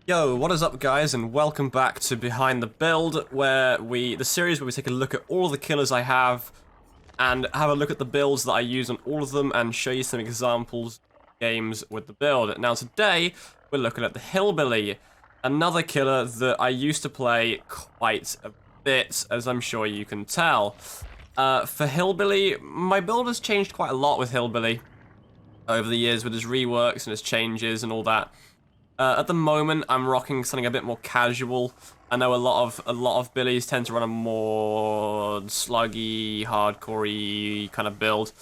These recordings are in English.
Yo, what is up guys, and welcome back to Behind the Build, where the series where we take a look at all the killers I have, and have a look at the builds that I use on all of them, and show you some examples games with the build. Now today, we're looking at the Hillbilly, another killer that I used to play quite a bit, as I'm sure you can tell. For Hillbilly, my build has changed quite a lot with Hillbilly over the years with his reworks and his changes and all that. At the moment, I'm rocking something a bit more casual. I know a lot of billies tend to run a more sluggy, hardcore-y kind of build.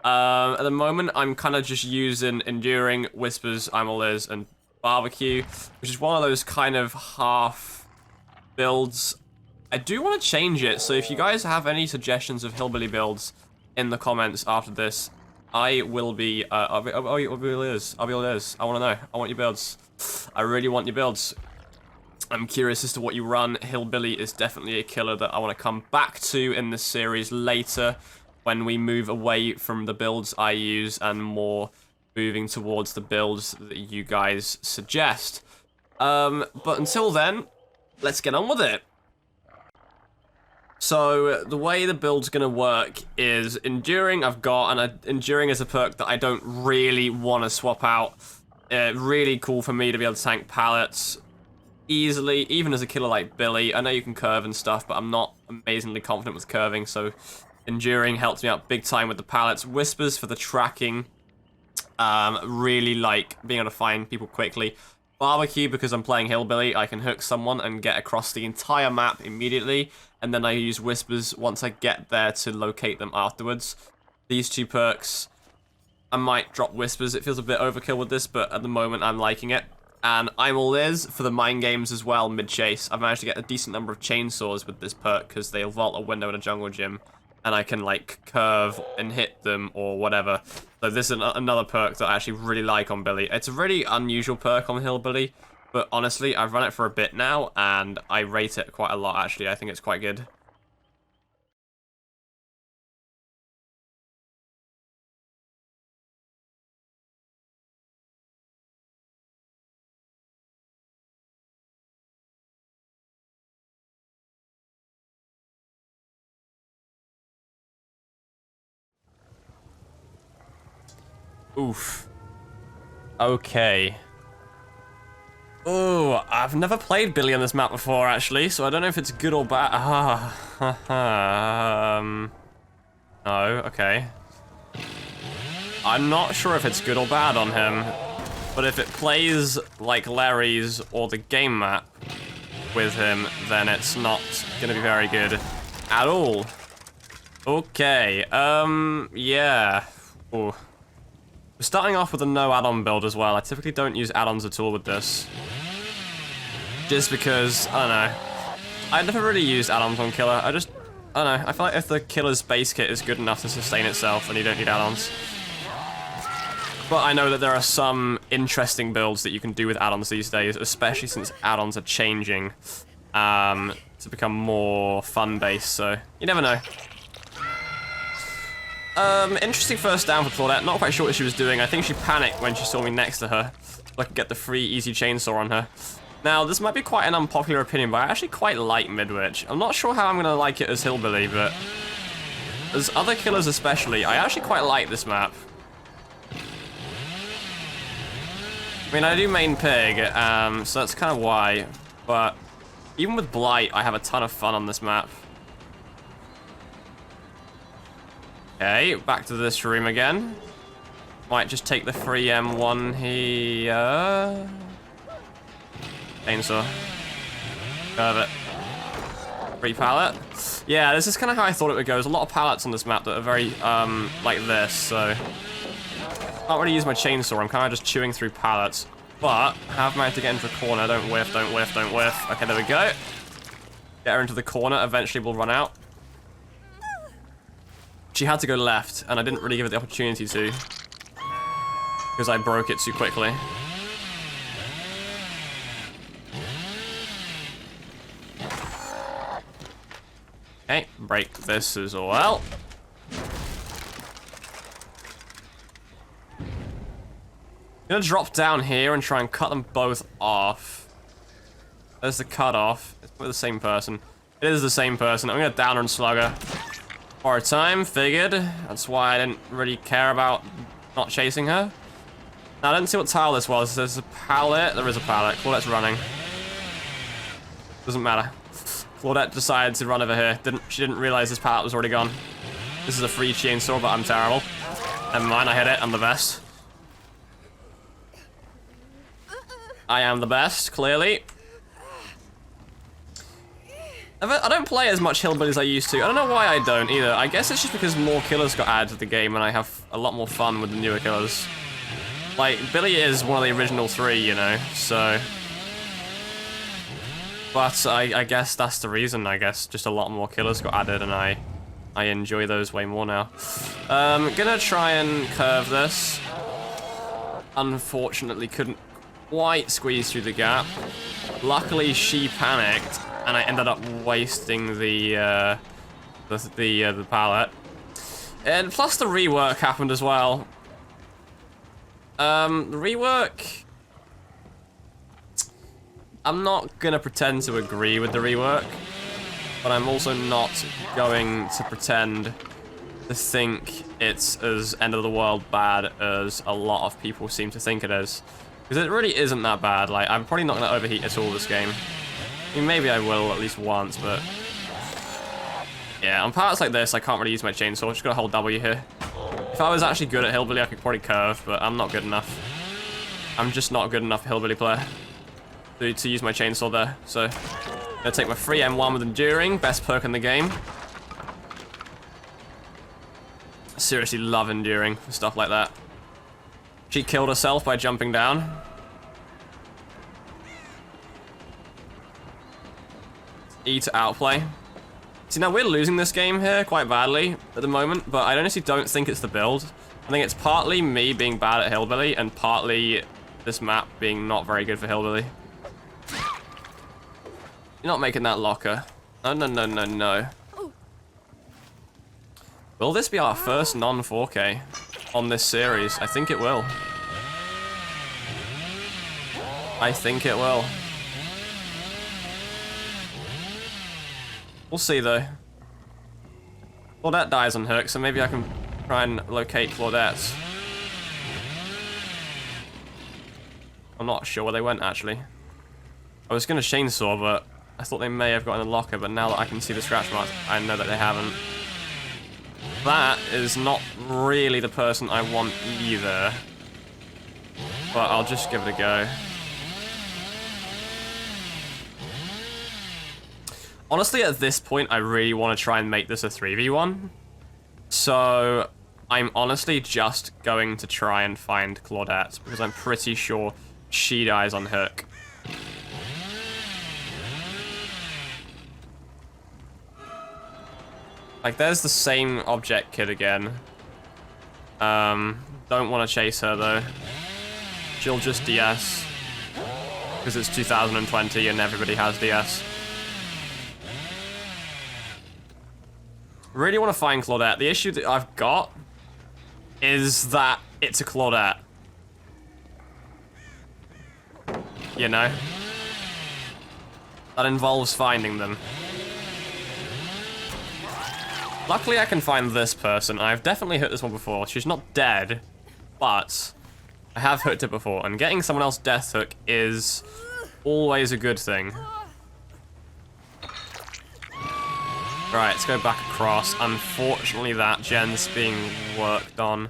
At the moment, I'm kind of just using Enduring, Whispers, I'm All Is, and Barbecue, which is one of those kind of half builds. I do want to change it, so if you guys have any suggestions of Hillbilly builds in the comments after this, I will be, I'll be all ears. I want to know. I want your builds. I really want your builds. I'm curious as to what you run. Hillbilly is definitely a killer that I want to come back to in this series later, when we move away from the builds I use and more moving towards the builds that you guys suggest. But until then, let's get on with it. So, the way the build's gonna work is Enduring I've got, and Enduring is a perk that I don't really want to swap out. Really cool for me to be able to tank pallets easily, even as a killer like Billy. I know you can curve and stuff, but I'm not amazingly confident with curving, so Enduring helps me out big time with the pallets. Whispers for the tracking. Really like being able to find people quickly. Barbecue, because I'm playing Hillbilly, I can hook someone and get across the entire map immediately, and then I use Whispers once I get there to locate them afterwards. These two perks, I might drop Whispers. It feels a bit overkill with this, but at the moment I'm liking it. And I'm All Is for the mind games as well, mid-chase. I've managed to get a decent number of chainsaws with this perk, because they'll vault a window in a jungle gym, and I can, like, curve and hit them or whatever. So this is another perk that I actually really like on Billy. It's a really unusual perk on Hillbilly, but honestly, I've run it for a bit now, and I rate it quite a lot, actually. I think it's quite good. Oof. Okay. Oh, I've never played Billy on this map before, actually, so I don't know if it's good or bad. No, okay. I'm not sure if it's good or bad on him, but if it plays like Larry's or the game map with him, then it's not gonna be very good at all. Okay, yeah. Ooh. We're starting off with a no add-on build as well. I typically don't use add-ons at all with this. Just because, I don't know. I've never really used add-ons on killer. I don't know. I feel like if the killer's base kit is good enough to sustain itself, then you don't need add-ons. But I know that there are some interesting builds that you can do with add-ons these days, especially since add-ons are changing to become more fun-based, so you never know. Interesting first down for Claudette. Not quite sure what she was doing. I think she panicked when she saw me next to her, so I could get the free easy chainsaw on her. Now, this might be quite an unpopular opinion, but I actually quite like Midwich. I'm not sure how I'm gonna like it as Hillbilly, but as other killers especially, I actually quite like this map. I mean, I do main pig, so that's kind of why, but even with Blight, I have a ton of fun on this map. Okay, back to this room again. Might just take the free M1 here. Chainsaw. Curve it. Free pallet. Yeah, this is kind of how I thought it would go. There's a lot of pallets on this map that are very, like this, so can't really use my chainsaw. I'm kind of just chewing through pallets, but have managed to get into the corner. Don't whiff, don't whiff, don't whiff. Okay, there we go. Get her into the corner. Eventually we'll run out. She had to go left, and I didn't really give it the opportunity to, because I broke it too quickly. Okay, break this as well. I'm gonna drop down here and try and cut them both off. There's the cutoff. It's probably the same person. It is the same person. I'm gonna downer and slugger. For a time, figured. That's why I didn't really care about not chasing her. Now, I didn't see what tile this was. There's a pallet. There is a pallet. Claudette's running. Doesn't matter. Claudette decided to run over here. She didn't realize this pallet was already gone. This is a free chainsaw, but I'm terrible. Never mind, I hit it. I'm the best. I am the best, clearly. I don't play as much Hillbilly as I used to. I don't know why I don't either. I guess it's just because more killers got added to the game and I have a lot more fun with the newer killers. Like, Billy is one of the original 3, you know, so... But I guess that's the reason, I guess. Just a lot more killers got added and I enjoy those way more now. Gonna try and curve this. Unfortunately, couldn't quite squeeze through the gap. Luckily, she panicked, and I ended up wasting the pallet. And plus, the rework happened as well. The rework. I'm not gonna pretend to agree with the rework, but I'm also not going to pretend to think it's as end of the world bad as a lot of people seem to think it is. Because it really isn't that bad. Like, I'm probably not going to overheat at all this game. I mean, maybe I will at least once, but... Yeah, on parts like this, I can't really use my chainsaw. Just gotta hold W here. If I was actually good at Hillbilly, I could probably curve, but I'm not good enough. I'm just not good enough Hillbilly player to use my chainsaw there. So, I'm gonna take my free M1 with Enduring. Best perk in the game. I seriously love Enduring for stuff like that. She killed herself by jumping down. E to outplay. See, now we're losing this game here quite badly at the moment, but I honestly don't think it's the build. I think it's partly me being bad at Hillbilly and partly this map being not very good for Hillbilly. You're not making that locker. No, no, no, no, no. Will this be our first non-4K on this series? I think it will. I think it will. We'll see, though. Claudette dies on hook, so maybe I can try and locate Claudette's. I'm not sure where they went, actually. I was going to chainsaw, but I thought they may have got in the locker, but now that I can see the scratch marks, I know that they haven't. That is not really the person I want either. But I'll just give it a go. Honestly, at this point, I really want to try and make this a 3v1. So, I'm honestly just going to try and find Claudette, because I'm pretty sure she dies on hook. Like, there's the same object kid again. Don't want to chase her, though. She'll just DS. Because it's 2020 and everybody has DS. Really want to find Claudette. The issue that I've got is that it's a Claudette. You know? That involves finding them. Luckily, I can find this person. I've definitely hit this one before. She's not dead, but I have hooked her before, and getting someone else death hook is always a good thing. Right, let's go back across. Unfortunately, that gen's being worked on.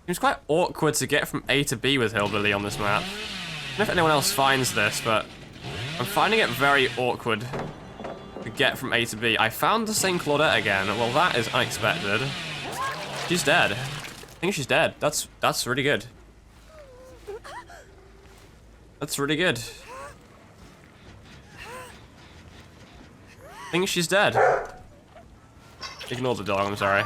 Seems quite awkward to get from A to B with Hillbilly on this map. I don't know if anyone else finds this, but I'm finding it very awkward to get from A to B. I found the same Claudette again. Well, that is unexpected. She's dead. I think she's dead. That's really good. That's really good. I think she's dead. Ignore the dog, I'm sorry.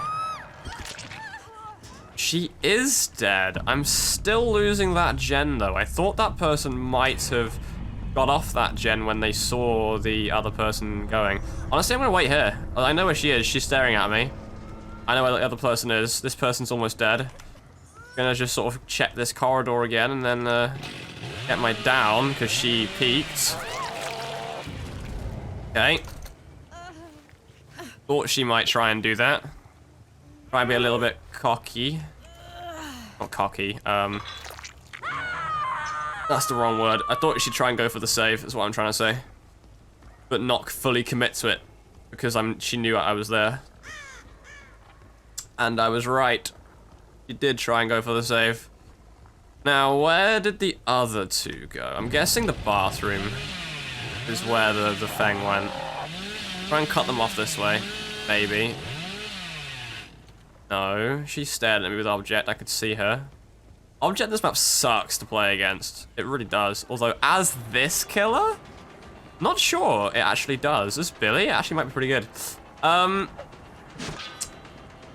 She is dead. I'm still losing that gen, though. I thought that person might have got off that gen when they saw the other person going. Honestly, I'm gonna wait here. I know where she is. She's staring at me. I know where the other person is. This person's almost dead. Gonna just sort of check this corridor again and then get my down, because she peeked. Okay. Thought she might try and do that. Try and be a little bit cocky. Not cocky, that's the wrong word. I thought she'd try and go for the save, is what I'm trying to say. But not fully commit to it, because she knew I was there. And I was right. She did try and go for the save. Now, where did the other two go? I'm guessing the bathroom is where the thing went. Try and cut them off this way, maybe. No, she stared at me with object. I could see her. Object, this map sucks to play against. It really does. Although, as this killer, not sure it actually does. This Billy actually might be pretty good. Well,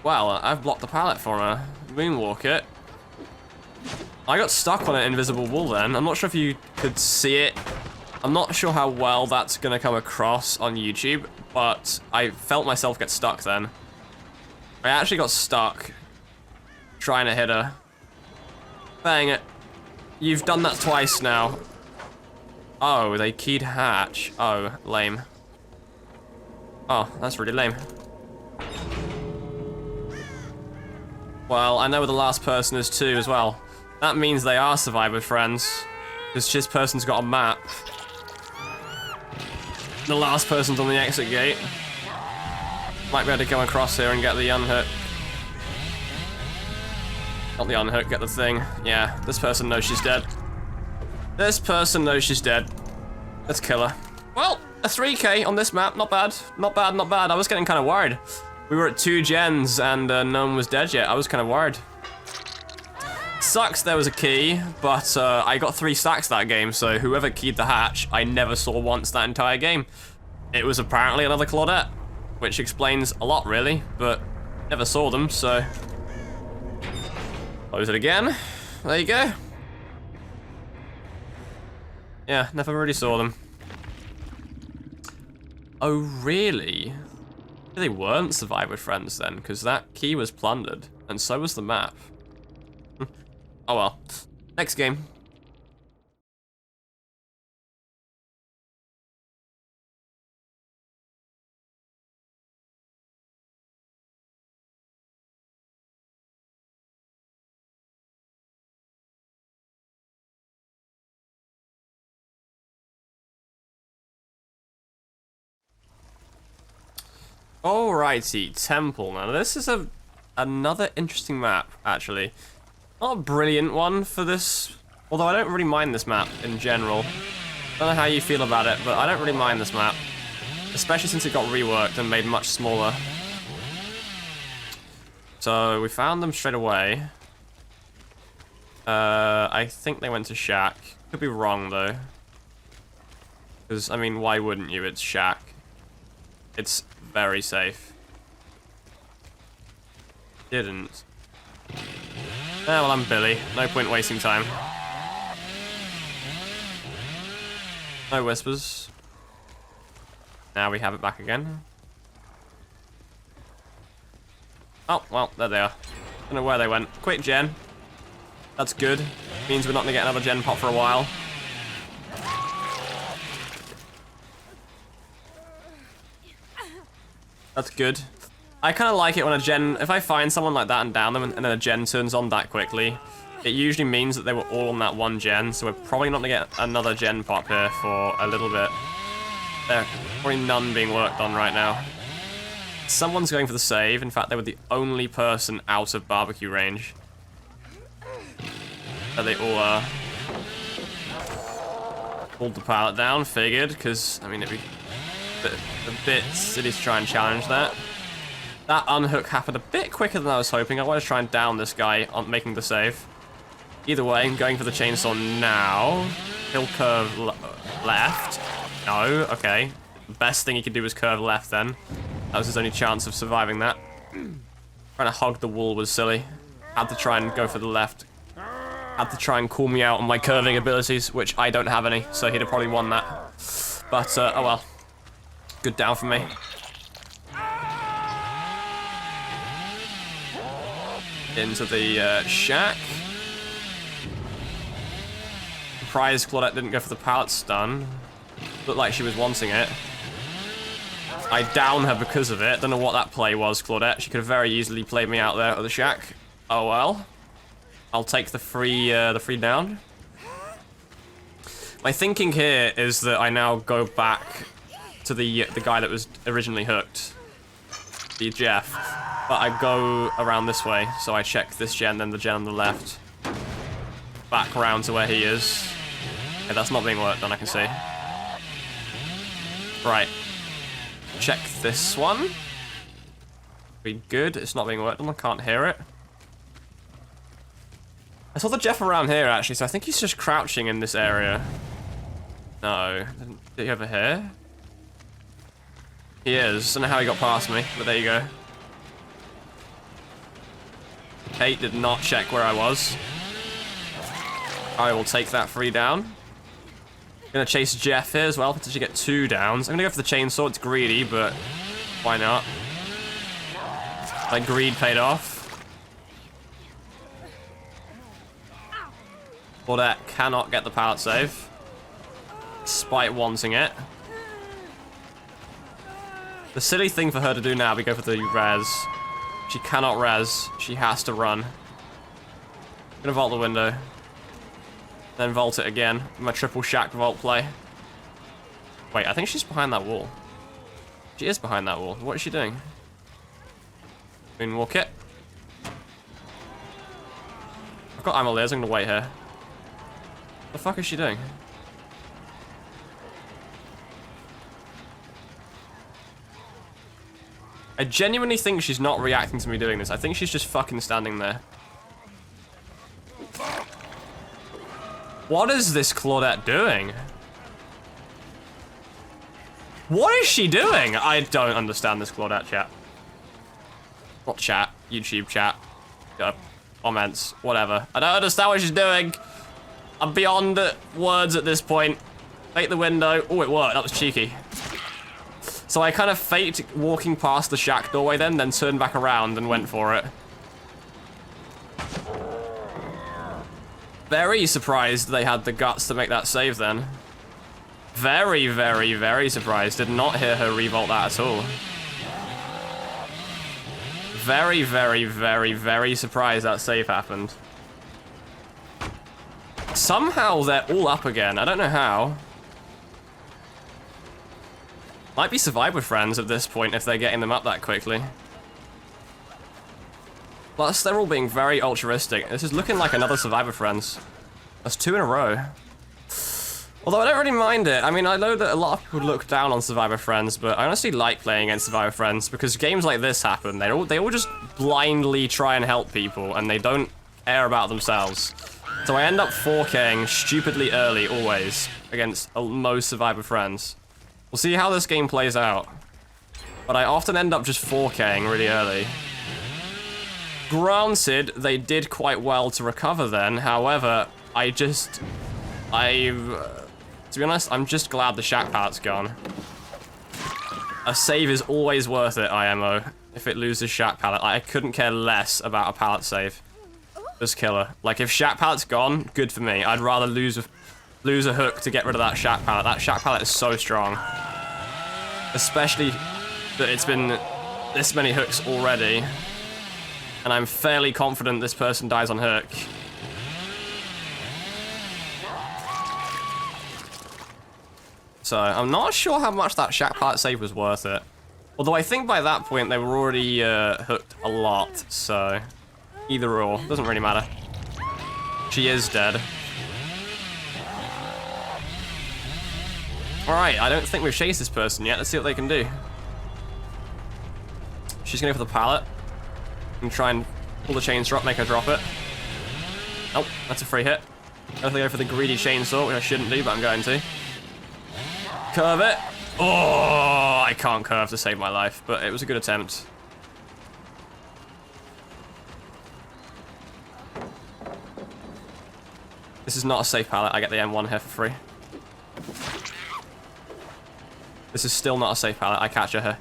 I've blocked the pallet for her. Moonwalk it. I got stuck on an invisible wall then. I'm not sure if you could see it. I'm not sure how well that's gonna come across on YouTube, but I felt myself get stuck then. I actually got stuck trying to hit her. Dang it. You've done that twice now. Oh, they keyed hatch. Oh, lame. Oh, that's really lame. Well, I know where the last person is too as well. That means they are survivor friends. Because this person's got a map. The last person's on the exit gate. Might be able to go across here and get the unhook. Not the unhook, get the thing. Yeah, this person knows she's dead. This person knows she's dead. Let's kill her. Well, a 3k on this map, not bad. Not bad, not bad. I was getting kind of worried. We were at 2 gens and no one was dead yet. I was kind of worried. Sucks there was a key, but I got 3 stacks that game, so whoever keyed the hatch, I never saw once that entire game. It was apparently another Claudette, which explains a lot really, but never saw them, so... Close it again. There you go. Yeah, never really saw them. Oh, really? They weren't survivor friends then, because that key was plundered, and so was the map. Oh well. Next game. Alrighty, Temple. Now this is another interesting map, actually. Not a brilliant one for this, although I don't really mind this map in general. I don't know how you feel about it, but I don't really mind this map. Especially since it got reworked and made much smaller. So we found them straight away. I think they went to Shack. Could be wrong though. Because, I mean, why wouldn't you? It's Shack. It's very safe. Didn't. Oh, well, I'm Billy. No point wasting time. No whispers. Now we have it back again. Oh, well, there they are. Don't know where they went. Quick gen. That's good. Means we're not gonna get another gen pop for a while. That's good. I kind of like it when a gen, if I find someone like that and down them and then a gen turns on that quickly, it usually means that they were all on that one gen, so we're probably not gonna get another gen pop here for a little bit. There's probably none being worked on right now. Someone's going for the save. In fact, they were the only person out of barbecue range. So they all pulled the pallet down, figured, because, I mean, it'd be a bit silly to try and challenge that. That unhook happened a bit quicker than I was hoping. I want to try and down this guy on making the save. Either way, I'm going for the chainsaw now. He'll curve left. No, okay. The best thing he could do was curve left then. That was his only chance of surviving that. Trying to hug the wall was silly. Had to try and go for the left. Had to try and call me out on my curving abilities, which I don't have any, so he'd have probably won that. But, oh well. Good down for me. Into the shack. Surprised Claudette didn't go for the pallet stun. Looked like she was wanting it. I down her because of it. Don't know what that play was, Claudette. She could have very easily played me out there at the shack. Oh well. I'll take the free down. My thinking here is that I now go back to the guy that was originally hooked, the Jeff, but I go around this way, so I check this gen, then the gen on the left, back around to where he is. Okay, that's not being worked on, I can see. Right. Check this one. Be good. It's not being worked on. I can't hear it. I saw the Jeff around here actually, so I think he's just crouching in this area. No. Did he over here? He is. I don't know how he got past me, but there you go. Kate did not check where I was. I will take that free down. Gonna chase Jeff here as well, potentially get 2 downs. I'm gonna go for the chainsaw, it's greedy, but why not? My greed paid off. Claudette cannot get the pallet save, despite wanting it. The silly thing for her to do now, we go for the res. She cannot res, she has to run. I'm gonna vault the window. Then vault it again. My triple shack vault play. Wait, I think she's behind that wall. She is behind that wall. What is she doing? Moonwalk it. I've got ammo layers, I'm gonna wait here. What the fuck is she doing? I genuinely think she's not reacting to me doing this. I think she's just fucking standing there. What is this Claudette doing? What is she doing? I don't understand this Claudette chat. Not chat, YouTube chat. Comments, whatever. I don't understand what she's doing. I'm beyond words at this point. Fake the window. Oh, it worked. That was cheeky. So I kind of faked walking past the shack doorway then turned back around and went for it. Very surprised they had the guts to make that save then. Very, very, very surprised. Did not hear her revolt that at all. Very, very, very, very surprised that save happened. Somehow they're all up again. I don't know how. Might be Survivor friends at this point if they're getting them up that quickly. Plus, they're all being very altruistic. This is looking like another Survivor Friends. That's 2 in a row. Although I don't really mind it. I mean, I know that a lot of people look down on Survivor Friends, but I honestly like playing against Survivor Friends because games like this happen. They all just blindly try and help people, and they don't care about themselves. So I end up 4K'ing stupidly early, always, against most Survivor Friends. We'll see how this game plays out. But I often end up just 4K'ing really early. Granted, they did quite well to recover then, however, to be honest, I'm just glad the shack pallet's gone. A save is always worth it, IMO, if it loses shack pallet. I couldn't care less about a pallet save. Just kill her. Like, if shack pallet's gone, good for me. I'd rather lose a hook to get rid of that shack pallet. That shack pallet is so strong. Especially that it's been this many hooks already. And I'm fairly confident this person dies on hook. So, I'm not sure how much that shack pallet save was worth it. Although I think by that point they were already hooked a lot, so... Either or, doesn't really matter. She is dead. Alright, I don't think we've chased this person yet. Let's see what they can do. She's gonna go for the pallet. And try and pull the chainsaw up, make her drop it. Nope, that's a free hit. I have to go for the greedy chainsaw, which I shouldn't do, but I'm going to. Curve it. Oh, I can't curve to save my life, but it was a good attempt. This is not a safe pallet. I get the M1 here for free. This is still not a safe pallet. I catch her here.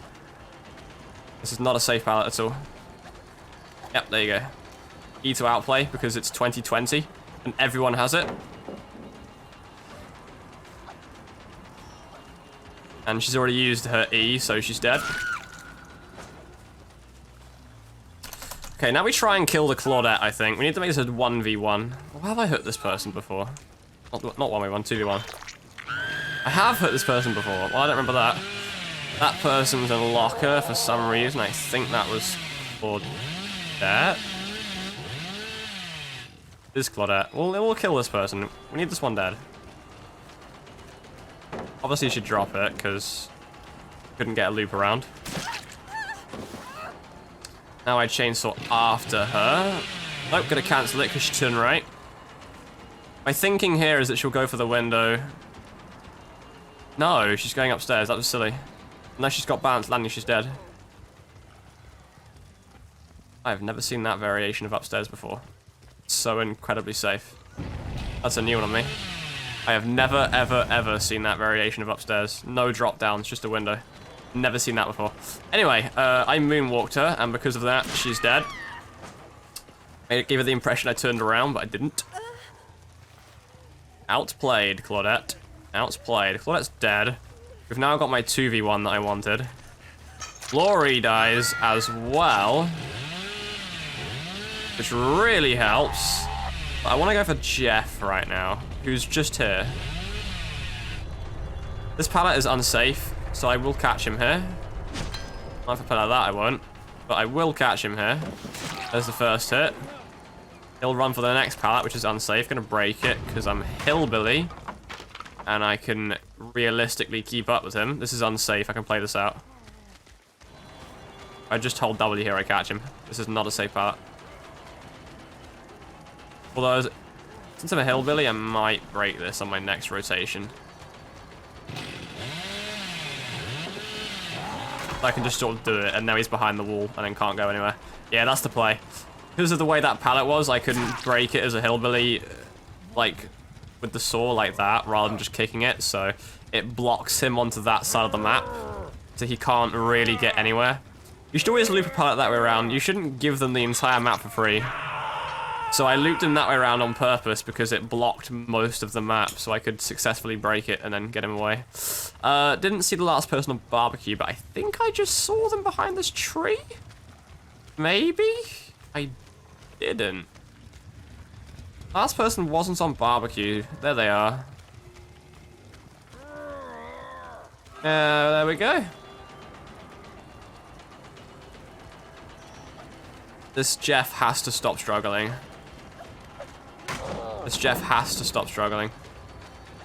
This is not a safe pallet at all. Yep, there you go. E to outplay because it's 2020 and everyone has it. And she's already used her E, so she's dead. Okay, now we try and kill the Claudette, I think. We need to make this a 1v1. Or have I hit this person before? Not 1v1, 2v1. I have hit this person before. Well, I don't remember that. That person's a locker for some reason. I think that was Claudette. This Claudette. We'll kill this person. We need this one dead. Obviously, you should drop it, because couldn't get a loop around. Now I chainsaw after her. Nope, gonna cancel it because she turned right. My thinking here is that she'll go for the window. No, she's going upstairs. That was silly. Unless she's got balanced landing, she's dead. I've never seen that variation of upstairs before. It's so incredibly safe. That's a new one on me. I have never, ever, ever seen that variation of upstairs. No drop downs, just a window. Never seen that before. Anyway, I moonwalked her, and because of that, she's dead. I gave her the impression I turned around, but I didn't. Outplayed, Claudette. Outplayed. Claudette's dead. We've now got my 2v1 that I wanted. Laurie dies as well, which really helps. But I want to go for Jeff right now, who's just here. This pallet is unsafe, so I will catch him here. Not if I play like that, I won't. But I will catch him here. There's the first hit. He'll run for the next pallet, which is unsafe. Gonna break it, because I'm Hillbilly. And I can realistically keep up with him. This is unsafe, I can play this out. I just hold W here, I catch him. This is not a safe pallet. Although, since I'm a Hillbilly, I might break this on my next rotation. I can just sort of do it, and now he's behind the wall, and then can't go anywhere. Yeah, that's the play. Because of the way that pallet was, I couldn't break it as a Hillbilly, like, with the saw like that, rather than just kicking it, so it blocks him onto that side of the map, so he can't really get anywhere. You should always loop a pallet that way around. You shouldn't give them the entire map for free. So I looped him that way around on purpose because it blocked most of the map, so I could successfully break it and then get him away. Didn't see the last person on barbecue, but I think I just saw them behind this tree? Maybe? I didn't. Last person wasn't on barbecue. There they are. There we go. This Jeff has to stop struggling. This Jeff has to stop struggling.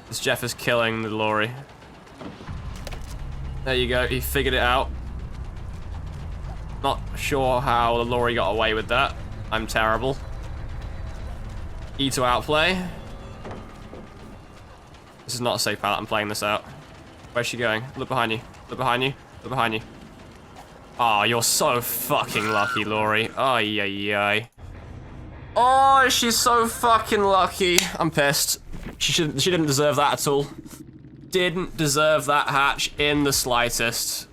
This Jeff is killing the Laurie. There you go, he figured it out. Not sure how the Laurie got away with that. I'm terrible. E to outplay. This is not a safe pallet, I'm playing this out. Where's she going? Look behind you. Look behind you. Look behind you. Oh, you're so fucking lucky, Laurie. Ay, ay, ay. Oh, she's so fucking lucky. I'm pissed. She didn't deserve that at all. Didn't deserve that hatch in the slightest.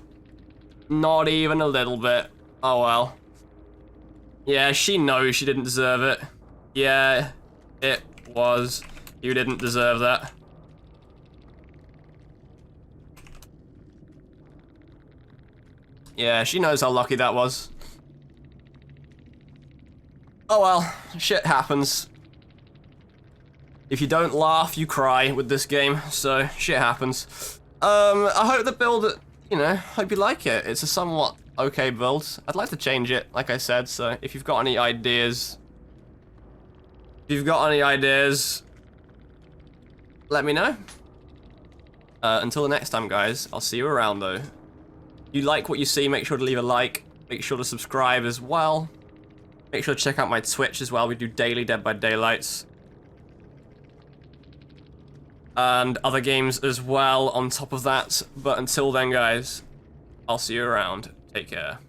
Not even a little bit. Oh well. Yeah, she knows she didn't deserve it. Yeah, it was. You didn't deserve that. Yeah, she knows how lucky that was. Oh well, shit happens. If you don't laugh, you cry with this game, so shit happens. I hope the build, you know, hope you like it. It's a somewhat okay build. I'd like to change it, like I said, so if you've got any ideas, let me know. Until the next time, guys, I'll see you around, though. If you like what you see, make sure to leave a like. Make sure to subscribe as well. Make sure to check out my Twitch as well. We do daily Dead by Daylights. And other games as well on top of that. But until then, guys, I'll see you around. Take care.